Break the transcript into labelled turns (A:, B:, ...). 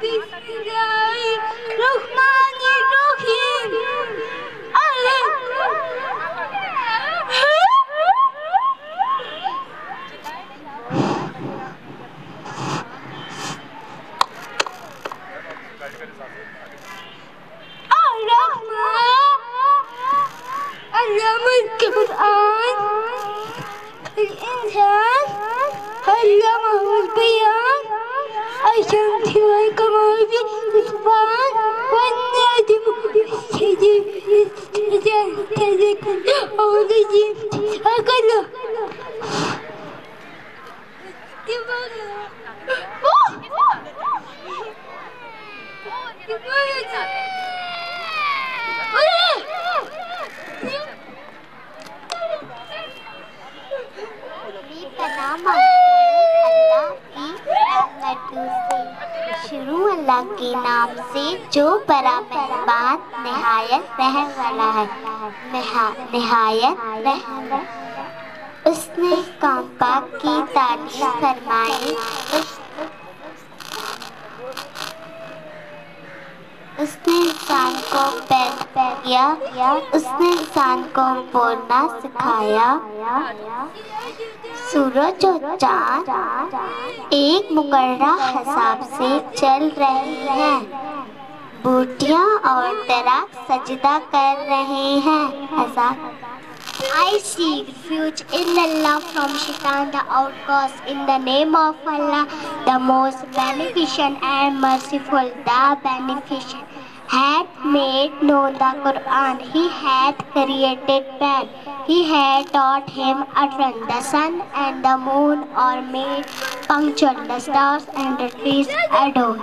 A: बिस्मिल्लाहिर्रहमानिर्रहीम। अल्लामुल कुरआन इंसान अल्लामुल बयान अशम्स वल कमर बिस्बान वन्नजमु बिस्सजदि औलजी अकल शुरू अल्लाह के नाम से जो बड़ा मेहरबान निहायत रहम वाला है। निहायत रहम। उसने काम पाक की तारीफ फरमाई। उसने इंसान को पैदा किया। उसने इंसान को बोलना सिखाया। सूरज और चाँद एक मुकर्रर हिसाब से चल रहे हैं। बूटियाँ और दरख्त सजदा कर रहे हैं। I seek refuge in Allah from Shaitan the outcast, in the name of Allah, the most beneficent and merciful. The beneficent hath made known the Quran. He hath created man. He had taught him utterance. The sun and the moon are made punctual. The stars and the trees adore.